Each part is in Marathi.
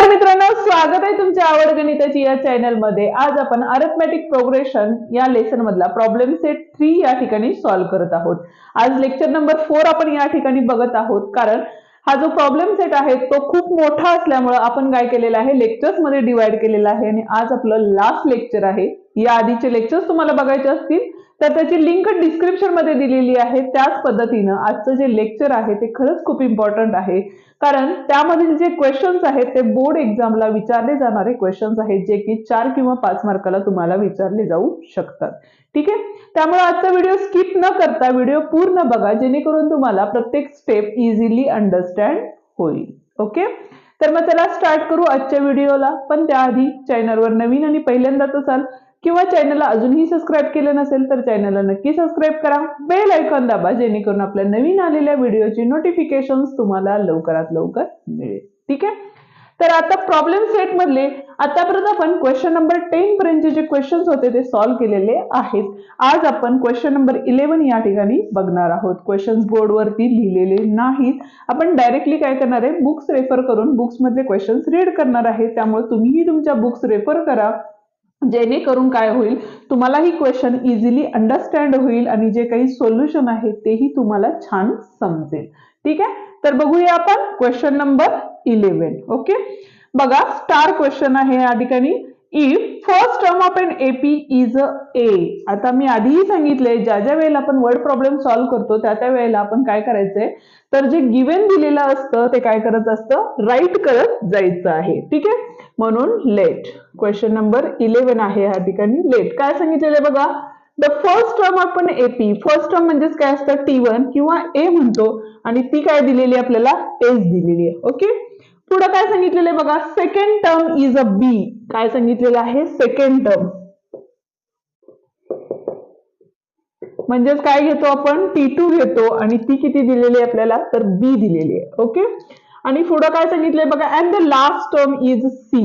नमस्कार मित्रांनो, स्वागत आहे तुमच्या आवड गणिताची या चॅनल मध्ये। आज आपण अरिथमेटिक प्रोग्रेशन या लेसन मधला प्रॉब्लेम सेट 3 या ठिकाणी सॉल्व्ह करत आहोत। आज लेक्चर नंबर 4 आपण या ठिकाणी बघत आहोत, कारण हा जो प्रॉब्लेम सेट आहे तो खूप मोठा असल्यामुळे आपण काय केलेला आहे, लेक्चर्स मध्ये डिवाइड केलेला आहे आणि आज आपलं लास्ट लेक्चर आहे। या आधीचे लेक्चर्स तुम्हाला बघायचे असतील तर त्याची लिंक डिस्क्रिप्शन मध्ये दिलेली आहे। त्याच पद्धतीने आजचं जे लेक्चर आहे ते खरंच खूप इम्पॉर्टंट आहे, कारण त्यामधील जे क्वेश्चन्स आहेत ते बोर्ड एक्झामला विचारले जाणारे क्वेश्चन्स आहेत, जे की 4 किंवा 5 मार्काला तुम्हाला विचारले जाऊ शकतात। ठीक आहे, त्यामुळे आजचा व्हिडिओ स्किप न करता व्हिडिओ पूर्ण बघा, जेणेकरून तुम्हाला प्रत्येक स्टेप इझिली अंडरस्टँड होईल। ओके, तर मग चला स्टार्ट करू आजच्या व्हिडिओला। पण त्याआधी चॅनलवर नवीन आणि पहिल्यांदाच असाल किंवा चॅनलला अजूनही सबस्क्राइब केलं नसेल तर चॅनलला नक्की सबस्क्राइब करा, बेल आयकॉन दाबा, जेणेकरून आपल्या नवीन आलेल्या व्हिडिओची नोटिफिकेशन्स तुम्हाला लवकरात लवकर मिळेल। ठीक आहे, तर आता प्रॉब्लेम सेट मधले आतापर्यंत आपण क्वेश्चन नंबर 10 पर्यंतचे जे क्वेश्चन्स होते ते सॉल्व्ह केलेले आहेत। आज आपण क्वेश्चन नंबर 11 या ठिकाणी बघणार आहोत। क्वेश्चन्स बोर्ड वरती लिहिलेले नाहीत, आपण डायरेक्टली काय करणार आहे, बुक्स रेफर करून बुक्स मधले क्वेश्चन्स रीड करणार आहे। त्यामुळे तुम्हीही तुमच्या बुक्स रेफर करा, जेणेकरून काय होईल, तुम्हाला ही क्वेश्चन इझिली अंडरस्टँड होईल आणि जे काही सोल्युशन आहे तेही तुम्हाला छान समजेल। ठीक आहे, तर बघूया आपण क्वेश्चन नंबर 11। ओके, बघा स्टार क्वेश्चन आहे या ठिकाणी। If first term of an AP is a. आता मी आधीही सांगितले, ज्या ज्या वेळेला आपण वर्ड प्रॉब्लेम सॉल्व्ह करतो त्या वेळेला आपण काय करायचंय, तर जे गिवन दिलेलं असतं ते काय करत असतं, राईट करत जायचं आहे। ठीक आहे, म्हणून लेट क्वेश्चन नंबर 11 आहे या ठिकाणी। लेट काय सांगितलेलं बघा, the first term of an AP. First term म्हणजेच काय असतं, T1 किंवा ए म्हणतो, आणि ती काय दिलेली आपल्याला, एस दिलेली आहे। ओके, पुढे काय सांगितलेलं बघा, सेकंड टर्म इज अ बी। काय सांगितलेलं आहे, सेकंड टर्म म्हणजेच काय घेतो आपण, T2 घेतो, आणि ती किती दिलेली आहे आपल्याला, तर बी दिलेली आहे। ओके, आणि पुढे काय सांगितलंय बघा, and the last term is C.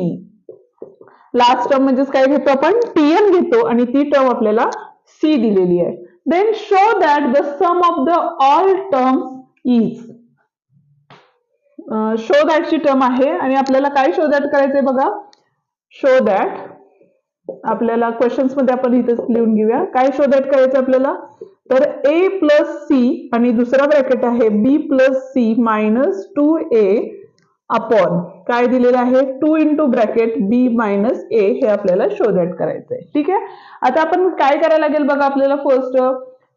Last term म्हणजेच काय घेतो आपण, Tn घेतो, आणि ती टर्म आपल्याला सी दिलेली आहे। Then show that the sum of the all terms is. Show that ची टर्म आहे, आणि आपल्याला काय शो दॅट करायचंय बघा, शो दॅट आपल्याला क्वेश्चन्स मध्ये आपण इथे लिहून घेऊया, काय शो दॅट करायचं आपल्याला, तर ए प्लस सी आणि दुसरा ब्रॅकेट आहे B plus C minus 2a upon काय दिलेलं आहे, 2 into bracket B minus A, हे आपल्याला शो दॅट करायचंय। ठीक आहे, आता आपण काय करायला लागेल बघा, आपल्याला फर्स्ट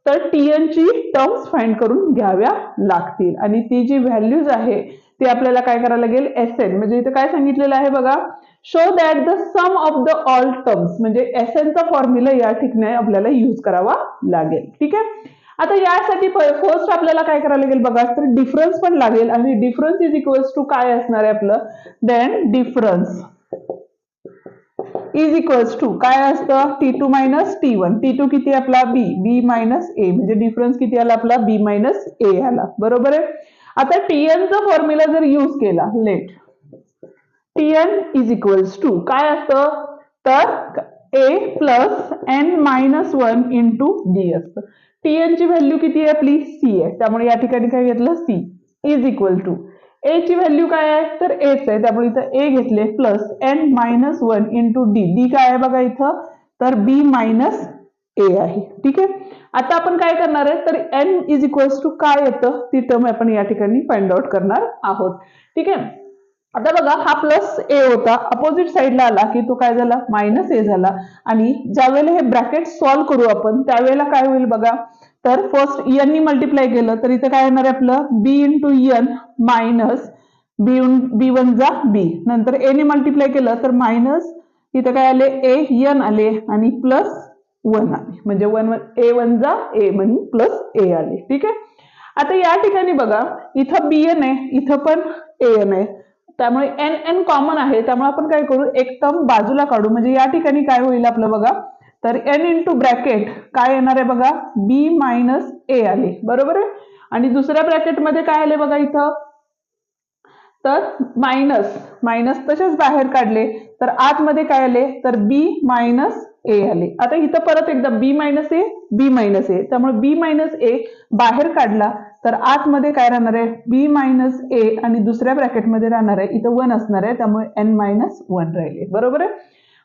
तर Tn ची टर्म्स फाइंड करून घ्याव्या लागतील, आणि ती जी व्हॅल्यूज आहे ती आपल्याला काय करायला लागेल, Sn, म्हणजे इथे काय सांगितलेलं आहे बघा, show that the sum of the all terms, म्हणजे Sn चा फॉर्म्युला या ठिकाणी आपल्याला यूज करावा लागेल। ठीक आहे, आता यासाठी फर्स्ट आपल्याला काय करायला लागेल बघा, तर डिफरन्स पण लागेल, आणि डिफरन्स इज इक्वल्स टू काय असणार आहे आपलं, then difference is equals to काय असतं, T2 मायनस T1। T2 किती आपला, बी, बी मायनस ए, म्हणजे डिफरन्स किती आला आपला, बी मायनस ए आला। बरोबर आहे, आता Tn चा फॉर्म्युला जर यूज केला, let Tn is equals to काय असतं, तर A plus N minus 1 into D असतं। Tn ची व्हॅल्यू किती आहे आपली, सी आहे, त्यामुळे या ठिकाणी काय घेतलं, सी इज इक्वल टू ए ची व्हॅल्यू काय आहे, तर एच आहे, त्यामुळे इथं ए घेतले, plus N minus 1 into D. D काय आहे बघा इथं, तर बी मायनस ए आहे। ठीक आहे, आता आपण काय करणार आहे, तर एन इज इक्वल्स टू काय येतं, ती टर्म आपण या ठिकाणी फाइंड आउट करणार आहोत। ठीक आहे, आता बघा हा प्लस ए होता, अपोजिट साइडला आला की तो काय झाला, मायनस ए झाला, आणि ज्या वेळेला हे ब्रॅकेट सॉल्व्ह करू आपण त्यावेळेला काय होईल बघा, तर फर्स्ट एन नी मल्टिप्लाय केलं तर इथे काय येणार आहे आपलं, बी इंटू एन मायनस बी वन जा बी, नंतर ए ने मल्टिप्लाय केलं तर मायनस इथे काय आले, ए एन आले, आणि प्लस 1 आले, म्हणजे ए वन जा ए म्हणून प्लस ए आले। ठीक आहे, आता या ठिकाणी बघा इथं bn आहे, इथं पण an आहे, त्यामुळे एन एन कॉमन आहे, त्यामुळे आपण काय करू, एक टर्म बाजूला काढू, म्हणजे या ठिकाणी काय होईल आपलं बघा, तर एन इंटू ब्रॅकेट काय येणार आहे बघा, बी मायनस ए आले। बरोबर आहे, आणि दुसऱ्या ब्रॅकेट मध्ये काय आले बघा इथं, तर मायनस मायनस तसेच बाहेर काढले, तर आतमध्ये काय आले, तर बी मायनस ए आले. आता इथं परत एकदा बी मायनस ए, बी मायनस ए, त्यामुळे बी मायनस ए बाहेर काढला तर आतमध्ये काय राहणार आहे, बी मायनस ए आणि दुसऱ्या ब्रॅकेटमध्ये राहणार आहे इथं 1 असणार आहे, त्यामुळे एन मायनस 1 राहिले. बरोबर आहे.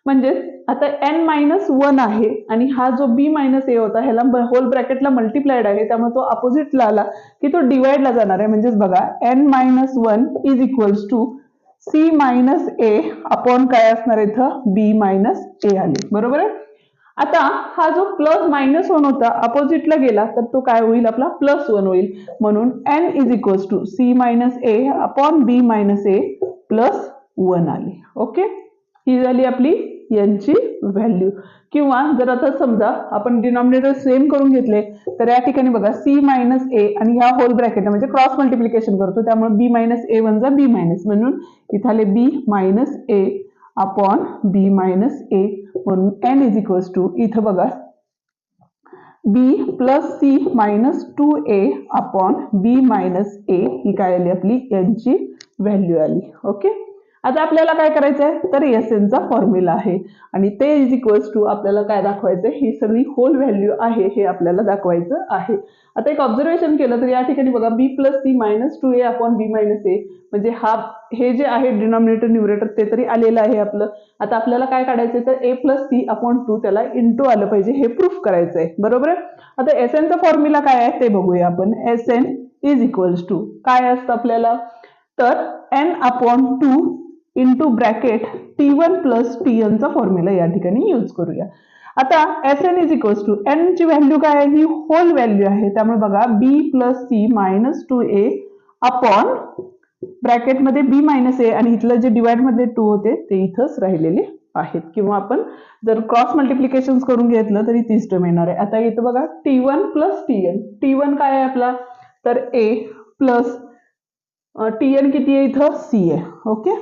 म्हणजेच आता एन मायनस 1 आहे आणि हा जो बी मायनस ए होता ह्याला होल ब्रॅकेटला मल्टिप्लाइड आहे, त्यामुळे तो अपोजिटला आला की तो डिवाइडला जाणार आहे. म्हणजेच बघा N minus 1 is equals to C minus A upon काय असणार इथं बी मायनस ए आले. बरोबर आहे. आता हा जो प्लस मायनस 1 होता अपोजिटला गेला तर तो काय होईल आपला प्लस 1 होईल. म्हणून N is equals to C minus A upon B minus A plus 1 आली. ओके, ही झाली आपली यांची व्हॅल्यू. किंवा जर आता समजा आपण डिनॉमिनेटर सेम करून घेतले तर या ठिकाणी बघा सी मायनस ए आणि ह्या होल ब्रॅकेट म्हणजे क्रॉस मल्टिप्लिकेशन करतो, त्यामुळे बी मायनस ए वनचा बी मायनस, म्हणून इथाले B minus A upon B minus A, म्हणून एन इज इक्वल्स टू इथं बघा B plus C minus 2a upon B minus A, ही काय आली आपली यांची व्हॅल्यू आली. ओके, आता आपल्याला काय करायचं आहे तर एस एनचा फॉर्म्युला आहे आणि ते इज इक्वल्स टू आपल्याला काय दाखवायचं आहे, ही सगळी होल व्हॅल्यू आहे हे आपल्याला दाखवायचं आहे. आता एक ऑब्झर्वेशन केलं तर या ठिकाणी बघा B plus C minus 2a upon B minus A, म्हणजे हे जे आहे डिनॉमिनेटर न्यूमरेटर ते तरी आलेलं आहे आपलं. आता आपल्याला काय काढायचं तर ए प्लस सी अपॉन 2 त्याला इंटू आलं पाहिजे हे प्रूफ करायचं आहे. बरोबर आहे. आता एस एनचा फॉर्म्युला काय आहे ते बघूया आपण. S N is equals to काय असतं आपल्याला तर N upon 2 into bracket T1 plus TN चा फॉर्म्युला या ठिकाणी यूज करूया. आता S N is equals to N ची व्हॅल्यू काय आहे, ही होल व्हॅल्यू आहे, त्यामुळे बघा B plus C minus 2a upon ब्रॅकेटमध्ये बी मायनस ए आणि इथलं जे डिवाइड मध्ये 2 होते ते इथंच राहिलेले आहेत. किंवा आपण जर क्रॉस मल्टिप्लिकेशन करून घेतलं तरी तीच टर्म येणार आहे. आता इथं बघा T1 प्लस TN, T1 काय आहे आपला तर ए प्लस TN किती आहे इथं सी आहे. ओके,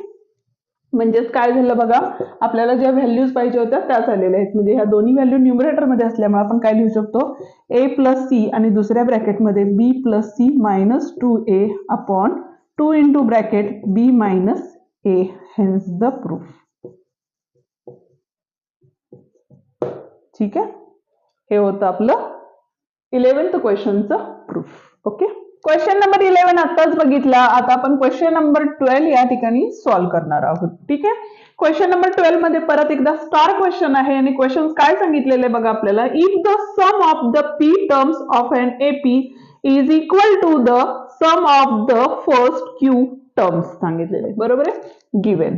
म्हणजेच काय झालं बघा आपल्याला ज्या व्हॅल्यूज पाहिजे होत्या त्याच आलेल्या आहेत. म्हणजे ह्या दोन्ही व्हॅल्यू न्यूमरेटर मध्ये असल्यामुळे आपण काय लिहू शकतो ए प्लस सी आणि दुसऱ्या ब्रॅकेटमध्ये B plus C minus 2a upon 2 into bracket B minus A, hence the proof. ठीक आहे, हे होतं आपलं 11th क्वेश्चनचं प्रूफ. ओके, क्वेश्चन नंबर 11 आताच बघितला. आता आपण क्वेश्चन नंबर 12 या ठिकाणी सॉल्व्ह करणार आहोत. ठीक आहे, क्वेश्चन नंबर 12 मध्ये परत एकदा स्टार क्वेश्चन आहे आणि क्वेश्चन काय सांगितलेले बघा आपल्याला. If the sum of the P terms of an AP is equal to the sum of the first Q terms सांगितलेले. बरोबर आहे. गिव्हन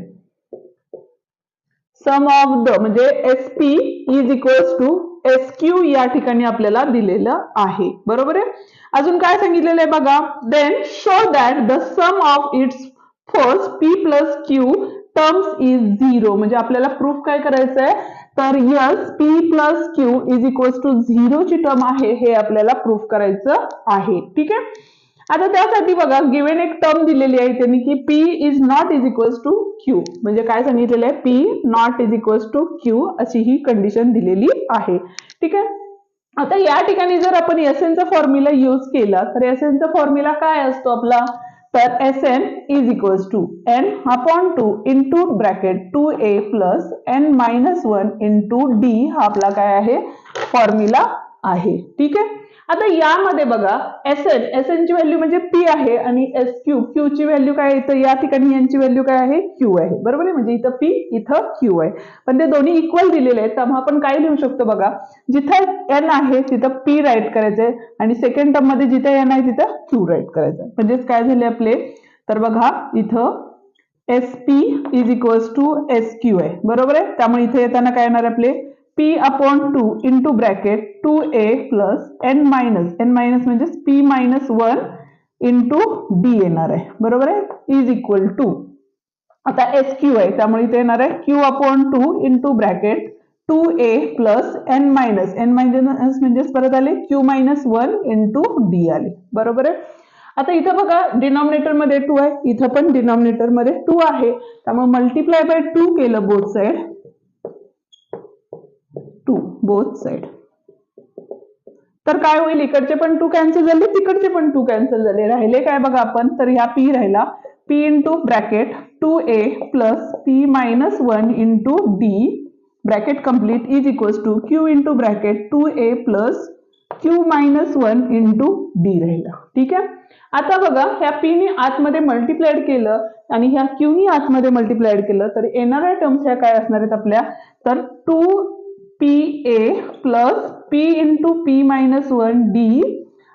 सम ऑफ द म्हणजे SP is equals to SQ या ठिकाणी आपल्याला दिलेलं आहे. बरोबर आहे. अजून काय सांगितलेलं आहे बघा. Then show that the sum of its first P plus Q terms is 0. म्हणजे आपल्याला प्रूफ काय करायचं आहे तर S P plus Q is equals to 0 ची टर्म आहे हे आपल्याला प्रूफ करायचं आहे. ठीक आहे. आता त्यासाठी बघा गिव्हन एक टर्म दिलेली आहे त्यांनी की P is not is equals to Q, म्हणजे काय सांगितलेलं आहे P not is equals to Q अशी ही कंडिशन दिलेली आहे. ठीक आहे. आता या ठिकाणी जर आपण SN चा फॉर्म्युला यूज केला तर SN चा फॉर्म्युला काय असतो आपला तर SN is equals to n upon 2 into bracket 2a plus n minus 1 into d हा आपला काय आहे फॉर्म्युला आहे. ठीक आहे. आता यामध्ये बघा SN ची व्हॅल्यू म्हणजे P आहे आणि Q ची व्हॅल्यू काय आहे या ठिकाणी यांची व्हॅल्यू काय आहे Q आहे. बरोबर आहे. म्हणजे इथं P इथं Q आहे, पण ते दोन्ही इक्वल दिलेले आहेत त्यामुळे आपण काय लिहू शकतो बघा जिथं n आहे तिथं P राईट करायचंय आणि सेकंड टर्म मध्ये जिथं n आहे तिथं Q राईट करायचं. म्हणजेच काय झाले आपले तर बघा इथं SP is equals to SQ आहे. बरोबर आहे. त्यामुळे इथे येताना काय येणार आपले P upon 2 into bracket 2a plus n minus म्हणजे P मायनस 1 इंटू d येणार आहे. बरोबर आहे. इज इक्वल टू आता SQ आहे त्यामुळे इथे येणार आहे Q upon 2 into bracket 2a plus n minus म्हणजे परत आले Q मायनस 1 इंटू d आले. बरोबर आहे. आता इथं बघा डिनॉमिनेटर मध्ये 2 आहे, इथं पण डिनॉमिनेटर मध्ये 2 आहे त्यामुळे मल्टिप्लाय बाय 2 केलं बोथ साइड 2 बोथ साइड तर काय होईल इकडचे पण 2 कॅन्सल झाले तिकडचे पण 2 कॅन्सल झाले. राहिले काय बघा आपण तर ह्या P राहिला P into bracket 2a plus P minus 1 into d bracket complete is equals to Q into bracket 2a plus Q minus 1 into D राहिला. ठीक आहे. आता बघा ह्या p ने आतमध्ये मल्टिप्लाइड केलं आणि ह्या q ने आतमध्ये मल्टिप्लाइड केलं तर येणाऱ्या टर्म्स ह्या काय असणार आहेत आपल्या, तर 2pa plus p into p minus 1 D,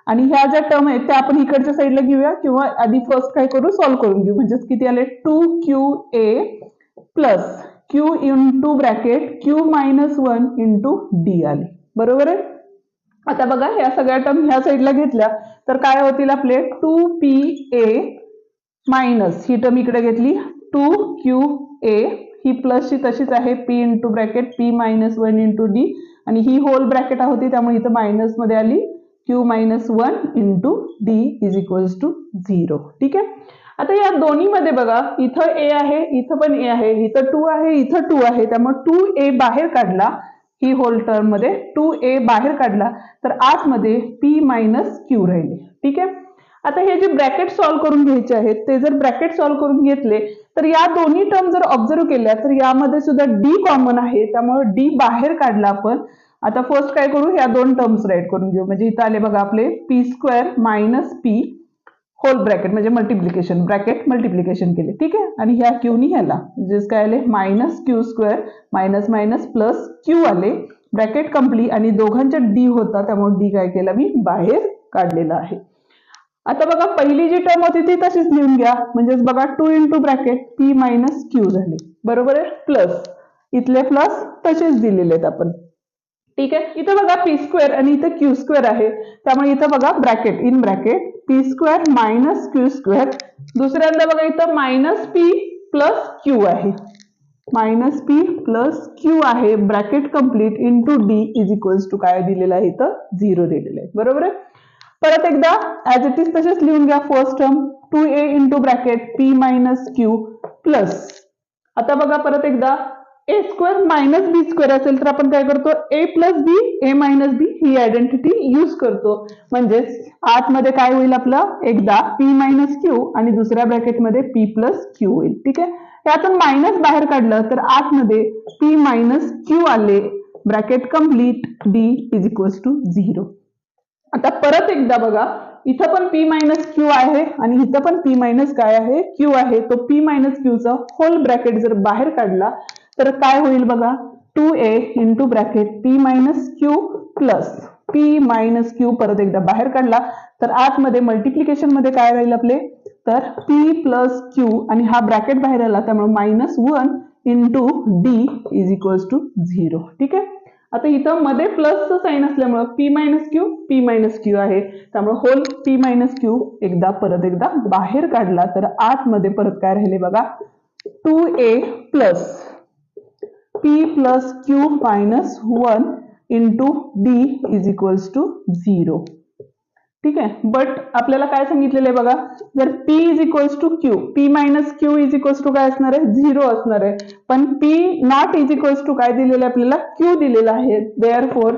आणि ह्या ज्या टर्म आहेत त्या आपण इकडच्या साईडला घेऊया किंवा आधी फर्स्ट काय करू, सॉल्व्ह करून घेऊ. म्हणजेच किती आले, 2qa plus q into bracket q minus 1 into D आले. बरोबर आहे. आता बघा ह्या सगळ्या टर्म ह्या साईडला घेतल्या तर काय होतील आपले, 2pa मायनस ही टर्म इकडे घेतली 2qa, ही प्लसची तशीच आहे p into bracket p minus 1 into D, आणि ही होल ब्रॅकेट होती त्यामुळे इथं मायनस मध्ये आली q minus 1 into D is equals to 0. ठीक आहे. आता या दोन्ही मध्ये बघा इथं a आहे, इथं पण a आहे, इथं 2 आहे, इथं 2 आहे, त्यामुळे 2a बाहेर काढला, ही होल टर्म मध्ये 2a बाहेर काढला तर आतमध्ये p मायनस q राहिले. ठीक आहे. आता हे जे ब्रॅकेट सॉल्व्ह करून घ्यायचे आहेत ते जर ब्रॅकेट सॉल्व्ह करून घेतले तर या दोन्ही टर्म जर ऑब्झर्व केल्या तर यामध्ये सुद्धा d कॉमन आहे, त्यामुळे d बाहेर काढला आपण. आता फर्स्ट काय करू, ह्या दोन टर्म्स राईट करून घेऊ. म्हणजे इथं आले बघा आपले p square minus p whole bracket म्हणजे मल्टिप्लिकेशन, ब्रॅकेट मल्टिप्लिकेशन केले. ठीक आहे. आणि ह्या q नी ह्याला म्हणजेच काय आले minus q square minus minus plus q आले, ब्रॅकेट कंप्लीट, आणि दोघांच्या d होता त्यामुळे d काय केला मी बाहेर काढलेला आहे. आता बघा पहिली जी टर्म होती ती तशीच लिहून घ्या. म्हणजेच बघा 2 into bracket p minus q झाले. बरोबर आहे. प्लस इथले प्लस तसेच दिलेले आहेत आपण. ठीक आहे. इथं बघा p स्क्वेअर आणि इथं q स्क्वेअर आहे, त्यामुळे इथं बघा bracket in bracket p square minus q square, दुसऱ्यांदा बघा इथं मायनस p प्लस q आहे, मायनस p प्लस q आहे, bracket complete into d is equals to काय दिलेलं आहे, इथं 0 दिलेलं आहे. बरोबर आहे. परत एकदा ऍज इट इज तसेच लिहून घ्या. First term 2a into bracket p minus q plus, आता बघा परत एकदा a square minus b square असेल तर आपण काय करतो, a plus b a minus b he identity use करतो. म्हणजेच आतमध्ये काय होईल आपलं, एकदा p मायनस q आणि दुसऱ्या ब्रॅकेटमध्ये p प्लस q होईल. ठीक आहे. त्यातून मायनस बाहेर काढलं तर आतमध्ये p मायनस q आले, bracket complete d is equals to 0. आता परत एकदा बघा इथं पण p मायनस q आहे आणि इथं पण p मायनस काय आहे, q आहे. तो p मायनस q चा होल ब्रॅकेट जर बाहेर काढला तर काय होईल बघा, 2a into bracket p minus q plus p minus q परत एकदा बाहेर काढला तर आतमध्ये मल्टिप्लिकेशन मध्ये काय राहील आपले, तर p प्लस q आणि हा ब्रॅकेट बाहेर आला त्यामुळे minus 1 into d is equals to 0. ठीक आहे. आता इथं मध्ये प्लसचं साइन असल्यामुळे p मायनस q आहे, त्यामुळे होल p मायनस q परत एकदा बाहेर काढला तर आतमध्ये परत काय राहिले बघा, 2a plus p plus q minus 1 into d is equals to 0. ठीक आहे. बट आपल्याला काय सांगितलेलं आहे बघा, जर p is equals to q, p minus q is equals to काय असणार आहे, 0 असणार आहे. पण p not is equals to काय दिलेलं आहे आपल्याला, q दिलेला आहे. देअरफॉर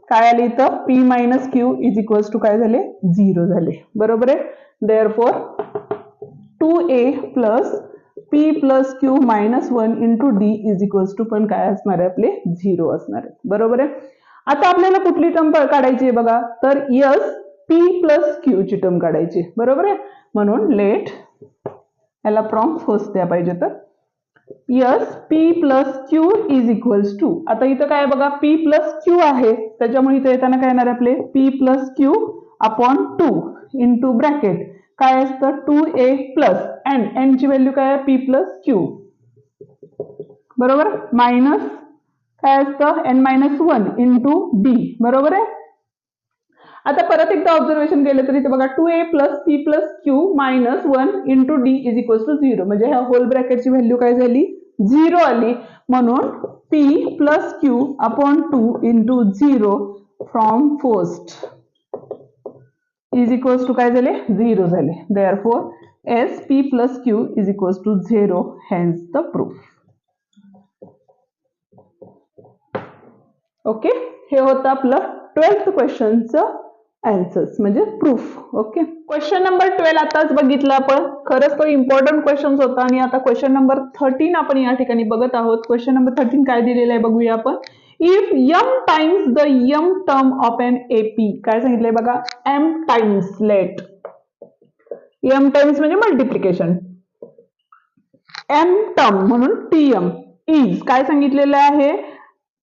काय आले इथं, p minus q is equals to काय झाले, 0 झाले. बरोबर आहे. Therefore 2a plus p plus q minus 1 into d is equals to पण काय असणार आहे आपले, 0 असणार आहे. बरोबर आहे. आता आपल्याला कुठली टर्म काढायची आहे बघा, तर यस p प्लस q ची टर्म काढायची. बरोबर आहे. म्हणून लेट याला प्रॉम्प्ट फर्स्ट द्या पाहिजे तर S p plus q is equals to, आता इथं काय बघा p प्लस q आहे त्याच्यामुळे इथं येताना काय येणार आपले p plus q upon 2 into bracket काय असतं 2a प्लस n ची व्हॅल्यू काय आहे p प्लस q, बरोबर, मायनस काय असतं n मायनस 1 इंटू d. बरोबर आहे. आता परत एकदा ऑब्झर्वेशन केलं तर इथे बघा 2a plus p plus q minus 1 into d is equals to 0. म्हणजे ह्या होल ब्रॅकेटची व्हॅल्यू काय झाली, 0 आली. म्हणून p plus q upon 2 into 0 from first is equals to काय झाले, 0 झाले. Therefore S p plus q is equals to 0, hence the proof. Okay. हे होतं आपलं 12th क्वेश्चनचं आन्सर्स म्हणजे प्रूफ. ओके, क्वेश्चन नंबर 12 आताच बघितलं आपण. खरंच तो इम्पॉर्टंट क्वेश्चन होता. आणि आता क्वेश्चन नंबर 13 आपण या ठिकाणी बघत आहोत. क्वेश्चन नंबर 13 काय दिलेलं आहे बघूया आपण. If m times the m term of an AP, काय सांगितलंय बघा, m times, let m times म्हणजे मल्टिप्लिकेशन, m टर्म म्हणून tm इज काय सांगितलेलं आहे,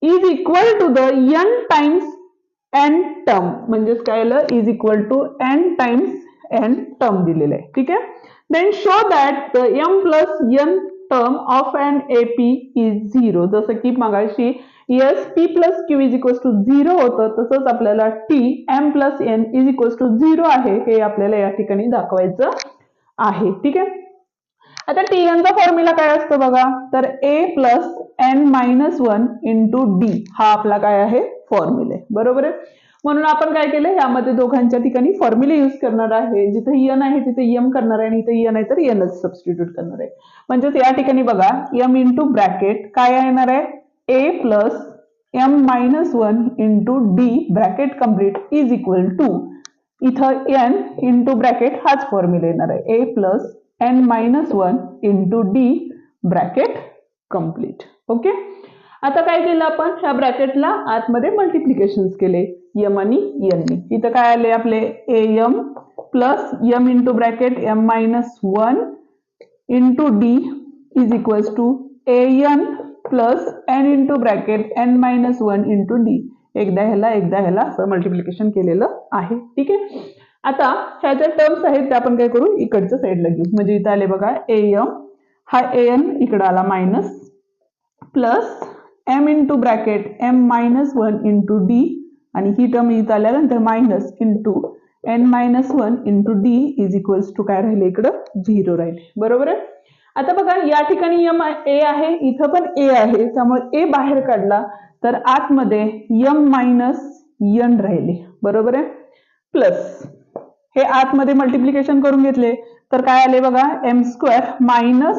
is equal to the n times n term, म्हणजेच काय आलं, is equal to n times n term दिलेलं आहे. ठीक आहे. Then show that the m plus n term of an AP is 0. जसं की मगाशी yes p plus q is equal to 0 होतं, तसंच आपल्याला t m plus n is equal to 0 आहे, हे आपल्याला या ठिकाणी दाखवायचं आहे. ठीक आहे. आता tn चा फॉर्म्युला काय असतो बघा, तर a plus n minus 1 into d हा आपला काय आहे, फॉर्म्युला आहे. बरोबर आहे. म्हणून आपण काय केलं, यामध्ये दोघांच्या ठिकाणी फॉर्म्युले यूज करणार आहे. जिथे n आहे तिथे m करणार आहे, आणि इथे n आहे तर nच सबस्टिट्यूट करणार आहे. म्हणजेच या ठिकाणी बघा, m इंटू ब्रॅकेट काय येणार आहे, a plus m minus 1 into d bracket complete is equal to, इथं n इंटू ब्रॅकेट हाच फॉर्म्युला येणार आहे, a plus n minus 1 into d bracket complete. Okay. आता काय केलं आपण, ह्या ब्रॅकेटला आतमध्ये मल्टिप्लिकेशन केले m आणि n नी. इथं काय आले आपले, am plus m into bracket m minus 1 into d is equals to an plus n into bracket n minus 1 into d. एकदा ह्याला असं मल्टिप्लिकेशन केलेलं आहे. ठीक आहे. आता ह्या ज्या टर्म्स आहेत त्या आपण काय करू, इकडच्या साईडला घेऊ. म्हणजे इथं आले बघा am, हा an इकडं आला minus, plus m into bracket m minus 1 into d, आणि ही टर्म इथं आल्यानंतर minus into n minus 1 into d is equals to काय राहिले, इकडं 0 राहिले. बरोबर आहे. आता बघा या ठिकाणी m a आहे, इथं पण a आहे, त्यामुळे a बाहेर काढला तर आतमध्ये m मायनस n राहिले. बरोबर आहे. प्लस हे आतमध्ये मल्टिप्लिकेशन करून घेतले तर काय आले बघा, m square minus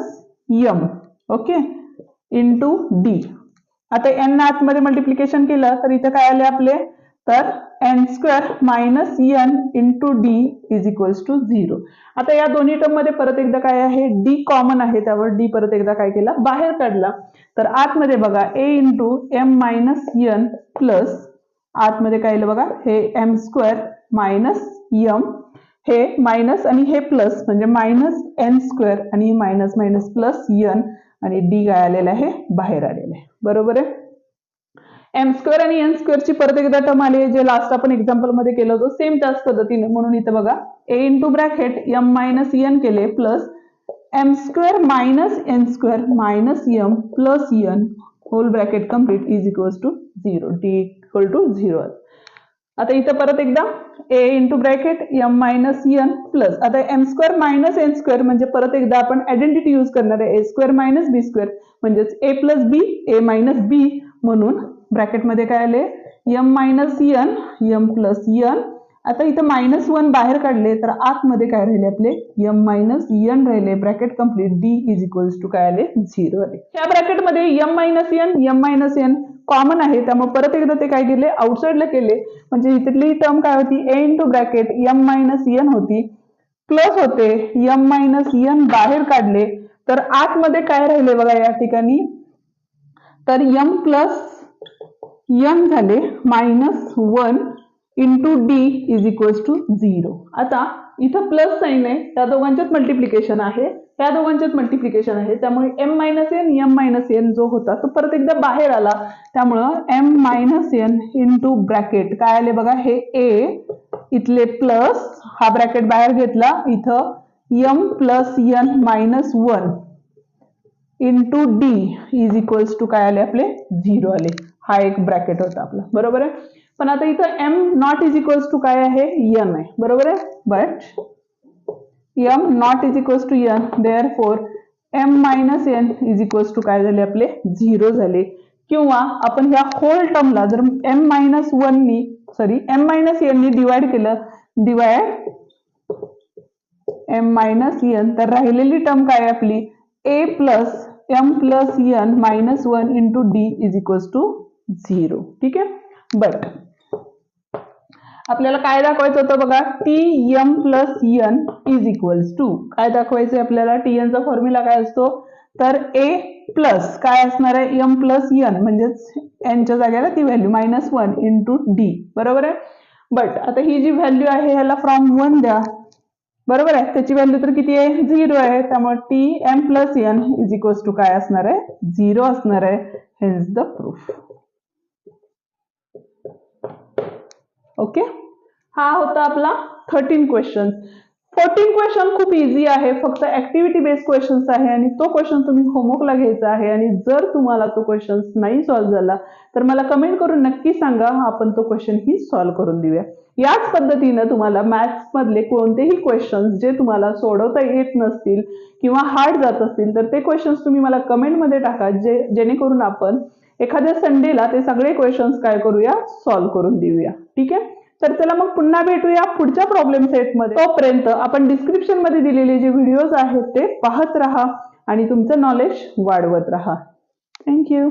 m, okay, into d. आता n आतमध्ये मल्टिप्लिकेशन केलं तर इथं काय आले आपले, तर n square minus n into d is equals to 0. आता या दोन्ही टर्म मध्ये परत एकदा काय आहे, d कॉमन आहे, त्यावर d परत एकदा काय केला, बाहेर काढला. तर आतमध्ये बघा a into m minus n plus आतमध्ये काय आलं बघा, हे m स्क्वेअर मायनस m, हे मायनस आणि हे प्लस म्हणजे मायनस n स्क्वेअर, आणि मायनस मायनस प्लस n, आणि d काय आलेला आहे, बाहेर आलेला आहे. बरोबर आहे. m स्क्वेअर आणि n स्क्वेअरची परत एकदा टर्म आली आहे, जे लास्ट आपण एक्झाम्पल मध्ये केलं होतं सेम त्याच पद्धतीने. म्हणून इथं बघा a into bracket m minus n केले, plus m square minus n square minus m plus n whole bracket complete is equals to 0, d equal to 0. आता इथं परत एकदा a into bracket m minus n plus, आता m square minus n square म्हणजे परत एकदा आपण आयडेंटिटी यूज करणार आहे, a square minus b square म्हणजेच a plus b, a minus b, म्हणून ब्रॅकेटमध्ये काय आले, m minus n, m plus n. आता इथं मायनस 1 बाहेर काढले तर आतमध्ये काय राहिले आपले, m मायनस n राहिले, bracket complete, d is equals to काय आले, 0 आले. त्या ब्रॅकेटमध्ये m मायनस n कॉमन आहे, त्यामुळे परत एकदा ते काय केले, आउटसाइडला केले. म्हणजे इथली टर्म काय होती, a into bracket m minus n होती, प्लस होते m मायनस n बाहेर काढले तर आतमध्ये काय राहिले बघा या ठिकाणी, तर m प्लस n झाले minus 1 into d is equals to 0. आता इथं प्लस साइन आहे, त्या दोघांच्यात मल्टिप्लिकेशन आहे, त्या दोघांच्यात मल्टिप्लिकेशन आहे, त्यामुळे m मायनस n जो होता तो परत एकदा बाहेर आला. त्यामुळं m minus n into bracket काय आले बघा, हे a इथले प्लस, हा ब्रॅकेट बाहेर घेतला, इथं m plus n minus 1 into d is equals to काय आले आपले, 0 आले. हा एक ब्रॅकेट होता आपला. बरोबर आहे. पण आता इथं m not is equals to काय आहे, n आहे. बरोबर आहे. But m not is equals to n, therefore m minus n is equals to काय झाले आपले, 0 झाले. किंवा आपण ह्या होल टर्मला जर m मायनस n नी डिवाइड केलं, डिवाइड m मायनस n, तर राहिलेली टर्म काय आपली, a plus m plus n minus 1 into d is equals to 0. ठीक आहे. बट आपल्याला काय दाखवायचं होतं बघा, Tm plus n is equals to काय दाखवायचं आपल्याला, Tn चा फॉर्म्युला काय असतो, तर a प्लस काय असणार आहे, m प्लस n म्हणजेच n च्या जागेला ती व्हॅल्यू -1 इंटू d, बरोबर आहे. बट आता ही जी व्हॅल्यू आहे ह्याला फ्रॉम 1 द्या, बरोबर आहे, त्याची व्हॅल्यू तर किती आहे, 0 आहे, त्यामुळे Tm plus n is equals to काय असणार आहे, 0 असणार आहे. Hence the proof. ओके, हा होता आपला 13 क्वेश्चन. 14 क्वेश्चन खूप इझी आहे, फक्त ऍक्टिव्हिटी बेस्ड क्वेश्चन्स आहे आणि तो क्वेश्चन तुम्ही होमवर्कला घ्यायचा आहे. आणि जर तुम्हाला तो क्वेश्चन नाही सॉल्व्ह झाला तर मला कमेंट करून नक्की सांगा, आपण तो क्वेश्चन ही सॉल्व्ह करून देऊया. याच पद्धतीनं तुम्हाला मॅथ्स मधले कोणतेही क्वेश्चन्स जे तुम्हाला सोडवता येत नसतील किंवा हार्ड जात असतील तर ते क्वेश्चन्स तुम्ही मला कमेंटमध्ये टाका, जेणेकरून आपण एखाद्या संडेला ते सगळे क्वेश्चन्स काय करूया, सॉल्व्ह करून देऊया. ठीक आहे, तर चला मग पुन्हा भेटूया पुढच्या प्रॉब्लेम सेटमध्ये. तोपर्यंत आपण डिस्क्रिप्शन मध्ये दिलेले जे व्हिडिओज आहेत ते पाहत राहा आणि तुमचं नॉलेज वाढवत राहा. थँक्यू.